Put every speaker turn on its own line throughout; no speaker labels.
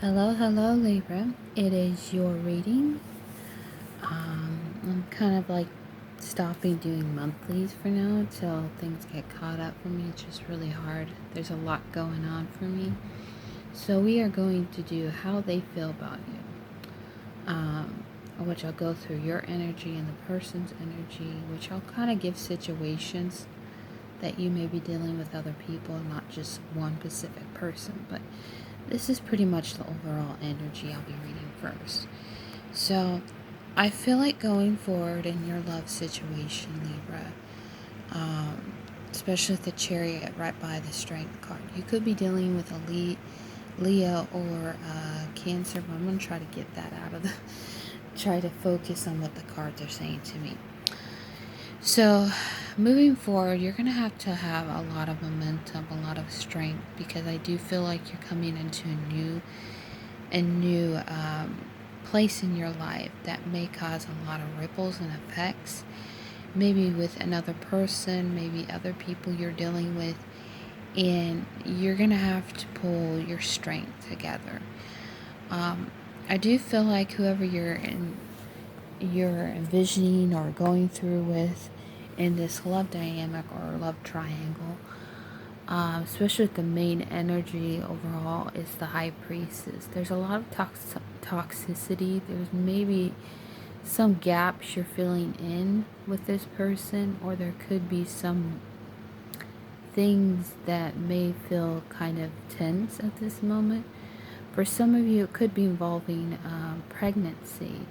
Hello, Libra. It is your reading. I'm kind of like stopping doing monthlies for now until things get caught up for me. It's just really hard. There's a lot going on for me. So we are going to do how they feel about you, which I'll go through your energy and the person's energy, which I'll kind of give situations that you may be dealing with other people, not just one specific person, but this is pretty much the overall energy I'll be reading first. So, I feel like going forward in your love situation, Libra, especially with the Chariot right by the Strength card, you could be dealing with a Leo or Cancer, but I'm going to try to get that out of the... try to focus on what the cards are saying to me. So, moving forward, you're going to have a lot of momentum, a lot of strength, because I do feel like you're coming into a new place in your life that may cause a lot of ripples and effects, maybe with another person, maybe other people you're dealing with, and you're going to have to pull your strength together. I do feel like whoever you're envisioning or going through with in this love dynamic or love triangle, especially with the main energy overall, is the High Priestess. There's a lot of toxicity. There's maybe some gaps you're filling in with this person, or there could be some things that may feel kind of tense at this moment. For some of you, it could be involving pregnancy.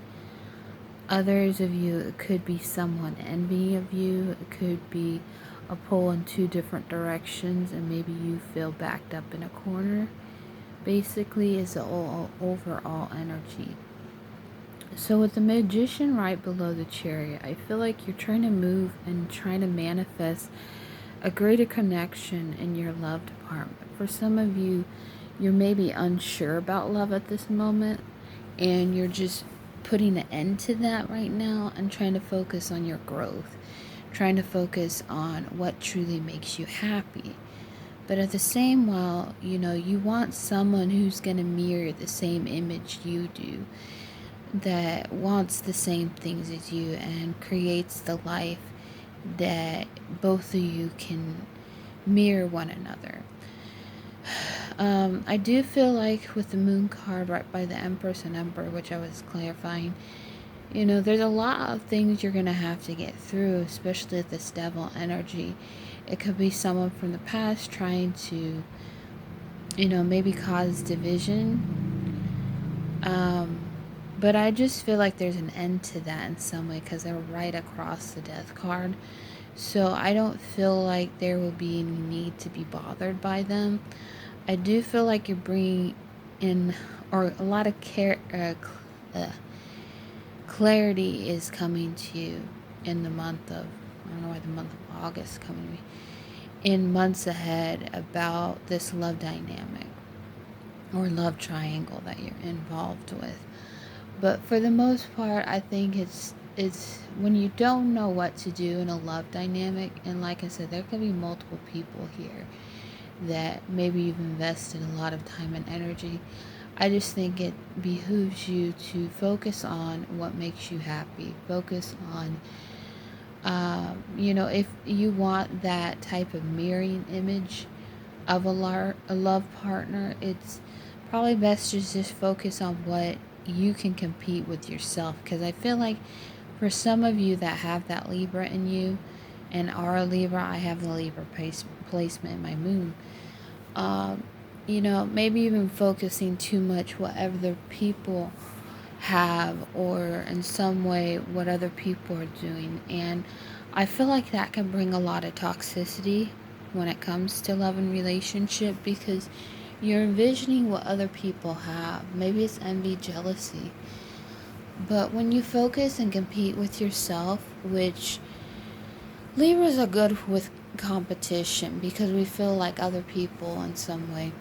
Others of you, it could be someone envying of you. It could be a pull in two different directions, and maybe you feel backed up in a corner. Basically, is the overall energy. So with the Magician right below the Chariot, I feel like you're trying to move and trying to manifest a greater connection in your love department. For some of you, you're maybe unsure about love at this moment, and you're just putting an end to that right now and trying to focus on your growth, trying to focus on what truly makes you happy. But at the same while, you want someone who's going to mirror the same image you do, that wants the same things as you and creates the life that both of you can mirror one another. I do feel like with the Moon card right by the Empress and Emperor, which I was clarifying, there's a lot of things you're going to have to get through, especially with this Devil energy. It could be someone from the past trying to, maybe cause division. But I just feel like there's an end to that in some way, because they're right across the Death card. So I don't feel like there will be any need to be bothered by them. I do feel like you're bringing in, or a lot of clarity is coming to you in the month of, I don't know why the month of August is coming to me, in months ahead about this love dynamic or love triangle that you're involved with. But for the most part, I think it's when you don't know what to do in a love dynamic, and like I said, there could be multiple people here that maybe you've invested a lot of time and energy. I just think it behooves you to focus on what makes you happy. Focus on, if you want that type of mirroring image of a love partner, it's probably best to just focus on what you can compete with yourself. Because I feel like for some of you that have that Libra in you and are a Libra, I have the Libra placement in my moon. Maybe even focusing too much what other people have, or in some way what other people are doing. And I feel like that can bring a lot of toxicity when it comes to love and relationship, because you're envisioning what other people have. Maybe it's envy, jealousy. But when you focus and compete with yourself, which Libras are good with competition, because we feel like other people in some way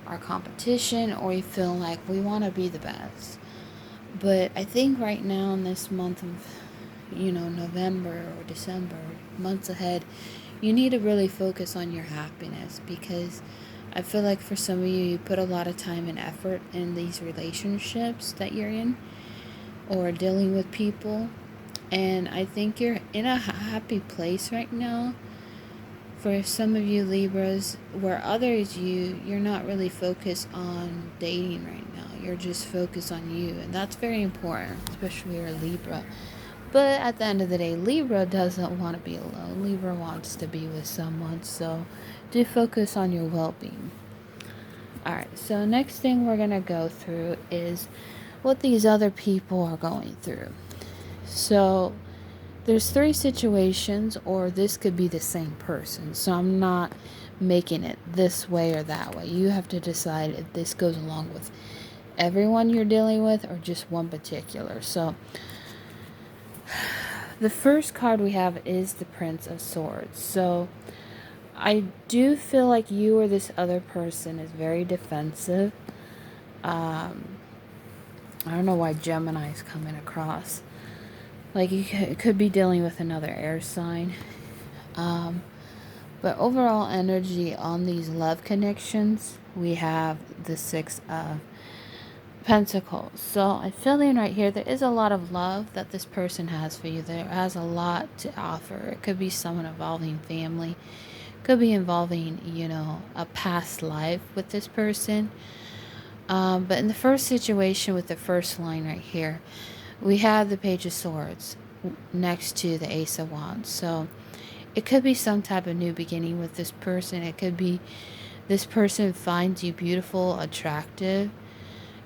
are competition, or we feel like we want to be the best. But I think right now in this month of, November or December, months ahead, you need to really focus on your happiness, because I feel like for some of you, you put a lot of time and effort in these relationships that you're in or dealing with people. And I think you're in a happy place right now. For some of you Libras, where others you're not really focused on dating right now. You're just focused on you, and that's very important, especially you're a Libra. But at the end of the day, Libra doesn't want to be alone. Libra wants to be with someone, so do focus on your well-being. Alright, so next thing we're going to go through is what these other people are going through. So there's 3 situations, or this could be the same person. So I'm not making it this way or that way. You have to decide if this goes along with everyone you're dealing with or just one particular. So the first card we have is the Prince of Swords. So I do feel like you or this other person is very defensive. I don't know why Gemini is coming across. Like, you could be dealing with another air sign. But overall energy on these love connections, we have the 6 of Pentacles. So I'm feeling right here, there is a lot of love that this person has for you. There has a lot to offer. It could be someone involving family. Could be involving, a past life with this person. But in the first situation with the first line right here, we have the Page of Swords next to the Ace of Wands. So it could be some type of new beginning with this person. It could be this person finds you beautiful, attractive.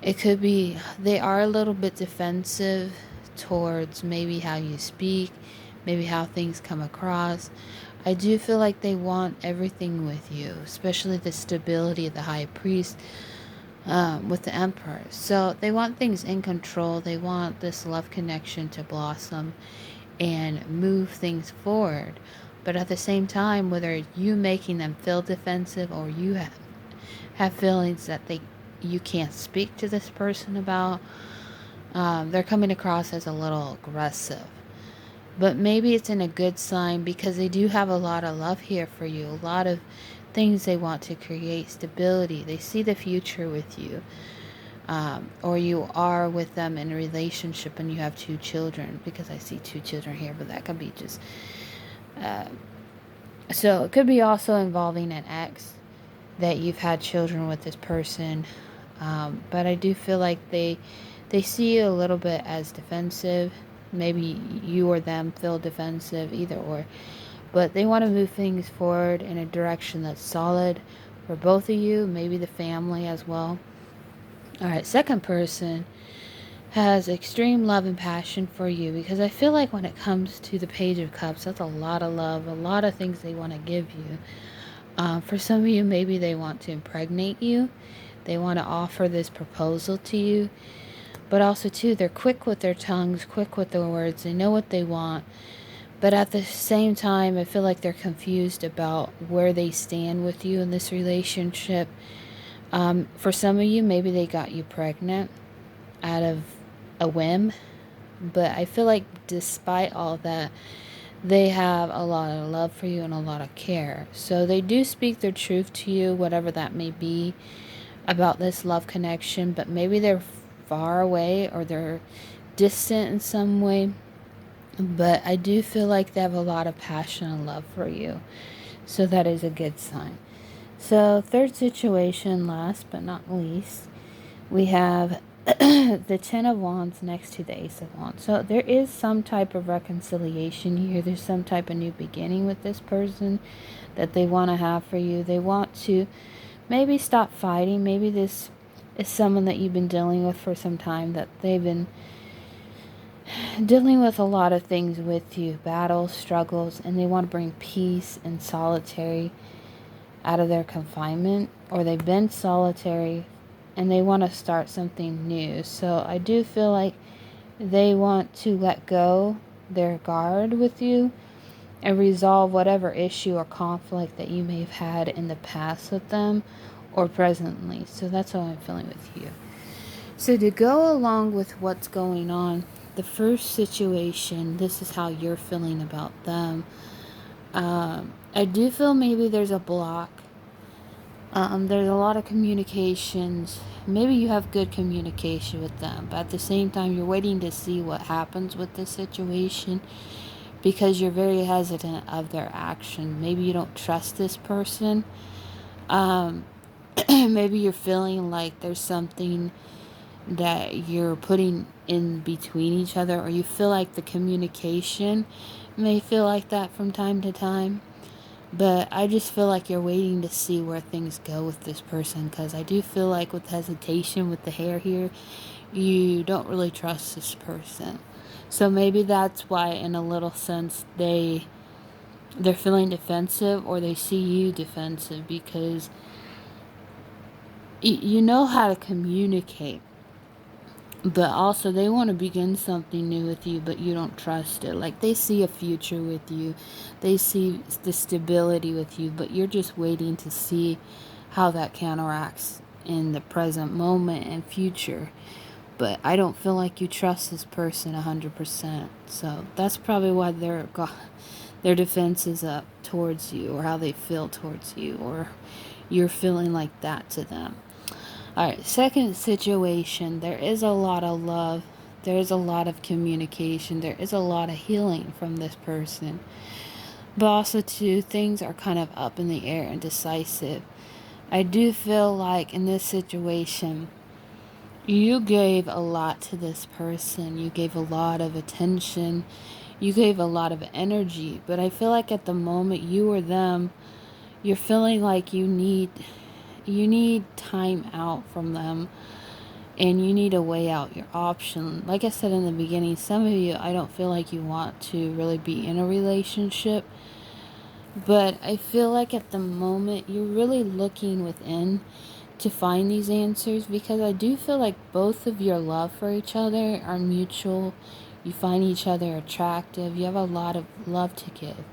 It could be they are a little bit defensive towards maybe how you speak, maybe how things come across. I do feel like they want everything with you, especially the stability of the High Priest with the Emperor. So they want things in control. They want this love connection to blossom and move things forward. But at the same time, whether you making them feel defensive or you have feelings that you can't speak to this person about, they're coming across as a little aggressive. But maybe it's in a good sign, because they do have a lot of love here for you. A lot of things they want to create, stability. They see the future with you. Or you are with them in a relationship and you have 2 children, because I see 2 children here, but that could be just... so it could be also involving an ex that you've had children with this person. But I do feel like they see you a little bit as defensive. Maybe you or them feel defensive, either or. But they want to move things forward in a direction that's solid for both of you, maybe the family as well. Alright, second person has extreme love and passion for you, because I feel like when it comes to the Page of Cups, that's a lot of love, a lot of things they want to give you. For some of you, maybe they want to impregnate you. They want to offer this proposal to you. But also, too, they're quick with their tongues, quick with their words. They know what they want. But at the same time, I feel like they're confused about where they stand with you in this relationship. For some of you, maybe they got you pregnant out of a whim. But I feel like despite all that, they have a lot of love for you and a lot of care. So they do speak their truth to you, whatever that may be, about this love connection. But maybe they're far away or they're distant in some way. But I do feel like they have a lot of passion and love for you. So that is a good sign. So third situation, last but not least, we have the Ten of Wands next to the Ace of Wands. So there is some type of reconciliation here. There's some type of new beginning with this person that they want to have for you. They want to maybe stop fighting. Maybe this is someone that you've been dealing with for some time, that they've been dealing with a lot of things with you, battles, struggles, and they want to bring peace and solitary out of their confinement, or they've been solitary and they want to start something new. So I do feel like they want to let go their guard with you and resolve whatever issue or conflict that you may have had in the past with them or presently. So that's how I'm feeling with you. So to go along with what's going on, the first situation, this is how you're feeling about them. I do feel maybe there's a block There's a lot of communications. Maybe you have good communication with them, but at the same time, you're waiting to see what happens with this situation because you're very hesitant of their action. Maybe you don't trust this person. Um, Maybe you're feeling like there's something that you're putting in between each other, or you feel like the communication may feel like that from time to time. But I just feel like you're waiting to see where things go with this person, because I do feel like with hesitation with the hair here, you don't really trust this person. So maybe that's why in a little sense they're feeling defensive, or they see you defensive, because you know how to communicate, but also they want to begin something new with you, but you don't trust it. Like they see a future with you, they see the stability with you, but you're just waiting to see how that counteracts in the present moment and future. But I don't feel like you trust this person 100%. So that's probably why their defense is up towards you, or how they feel towards you, or you're feeling like that to them. Alright, second situation, there is a lot of love, there is a lot of communication, there is a lot of healing from this person. But also, too, things are kind of up in the air and decisive. I do feel like in this situation, you gave a lot to this person. You gave a lot of attention. You gave a lot of energy. But I feel like at the moment you or them, you're feeling like you need time out from them, and you need to weigh out your option. Like I said in the beginning, some of you, I don't feel like you want to really be in a relationship, but I feel like at the moment you're really looking within to find these answers, because I do feel like both of your love for each other are mutual. You find each other attractive. You have a lot of love to give.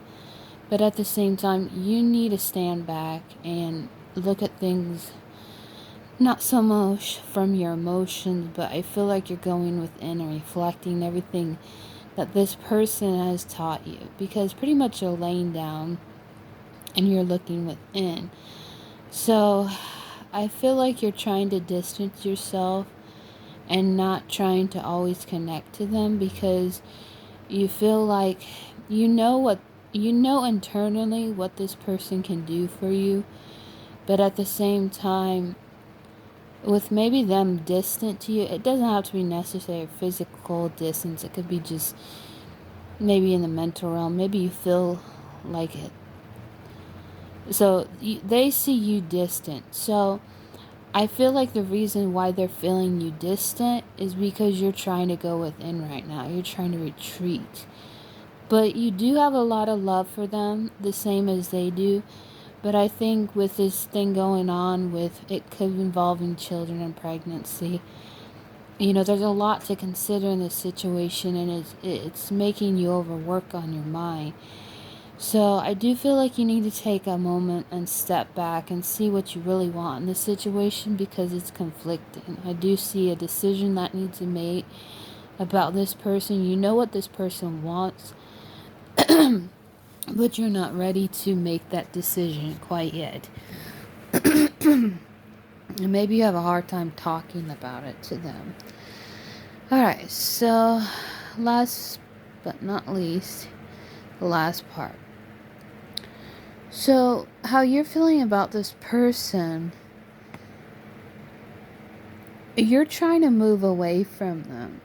But at the same time, you need to stand back and look at things not so much from your emotions, but I feel like you're going within and reflecting everything that this person has taught you, because pretty much you're laying down and you're looking within. So I feel like you're trying to distance yourself and not trying to always connect to them, because you feel like you know internally what this person can do for you, but at the same time, with maybe them distant to you, it doesn't have to be necessarily physical distance. It could be just maybe in the mental realm. Maybe you feel like it. So they see you distant. So I feel like the reason why they're feeling you distant is because you're trying to go within right now. You're trying to retreat. But you do have a lot of love for them, the same as they do. But I think with this thing going on, with it could involving children and pregnancy, there's a lot to consider in this situation, and it's making you overwork on your mind. So I do feel like you need to take a moment and step back and see what you really want in this situation, because it's conflicting. I do see a decision that needs to be made about this person. You know what this person wants, but you're not ready to make that decision quite yet. And maybe you have a hard time talking about it to them. Alright, so last but not least, the last part. So, how you're feeling about this person, you're trying to move away from them.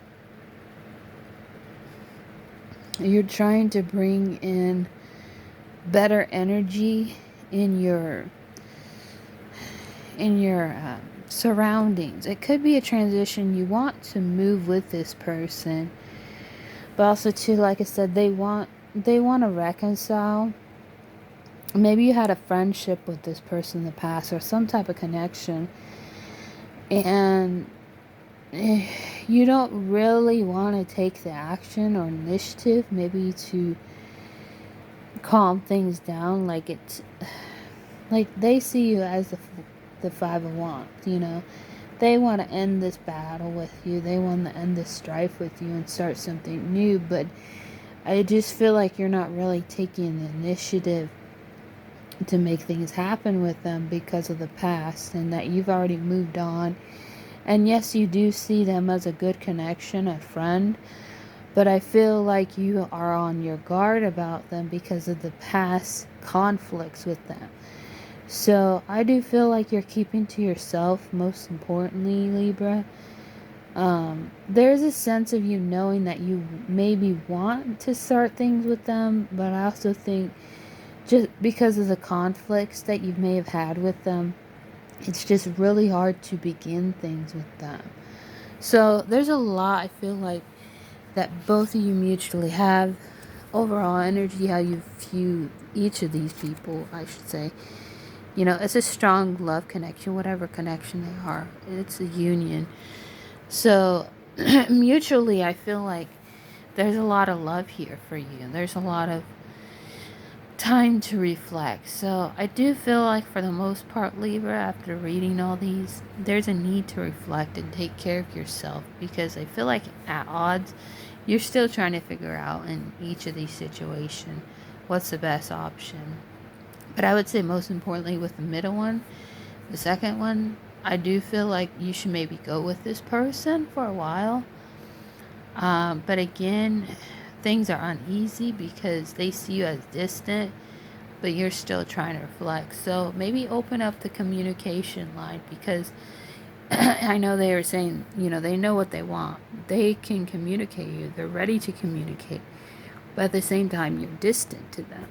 You're trying to bring in better energy in your surroundings. It could be a transition. You want to move with this person, but also too, like I said, they want to reconcile. Maybe you had a friendship with this person in the past, or some type of connection, and you don't really want to take the action or initiative maybe to calm things down. Like they see you as the Five of Wands. They want to end this battle with you. They want to end this strife with you and start something new. But I just feel like you're not really taking the initiative to make things happen with them because of the past, and that you've already moved on. And yes, you do see them as a good connection, a friend, but I feel like you are on your guard about them because of the past conflicts with them. So I do feel like you're keeping to yourself, most importantly, Libra. There's a sense of you knowing that you maybe want to start things with them, but I also think just because of the conflicts that you may have had with them, it's just really hard to begin things with them. So there's a lot I feel like that both of you mutually have. Overall energy, how you view each of these people, I should say. You know, it's a strong love connection, whatever connection they are. It's a union. So mutually, I feel like there's a lot of love here for you. There's a lot of time to reflect. So I do feel like for the most part, Libra, after reading all these, there's a need to reflect and take care of yourself, because I feel like at odds, you're still trying to figure out in each of these situations what's the best option. But I would say most importantly with the middle one, the second one, I do feel like you should maybe go with this person for a while. But again, things are uneasy because they see you as distant, but you're still trying to reflect. So maybe open up the communication line, because I know they were saying, you know, they know what they want. They can communicate you. They're ready to communicate. But at the same time, you're distant to them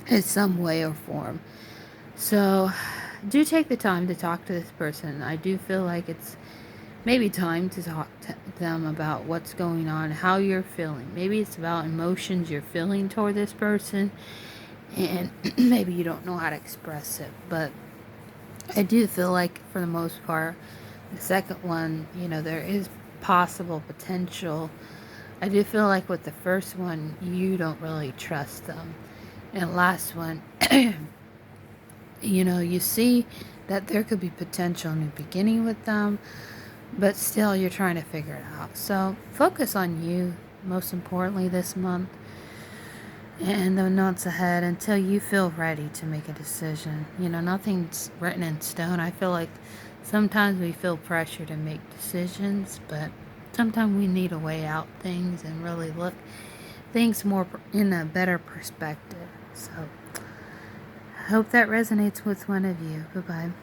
in some way or form. So do take the time to talk to this person. I do feel like it's maybe time to talk to them about what's going on, how you're feeling. Maybe it's about emotions you're feeling toward this person, and maybe you don't know how to express it. But I do feel like for the most part, the second one, you know, there is possible potential. I do feel like with the first one, you don't really trust them. And last one, you know, you see that there could be potential in the beginning with them, but still you're trying to figure it out. So focus on you, most importantly, this month and the months ahead, until you feel ready to make a decision. You know, nothing's written in stone. I feel like sometimes we feel pressure to make decisions, but sometimes we need to weigh out things and really look things more in a better perspective. So I hope that resonates with one of you. Bye-bye.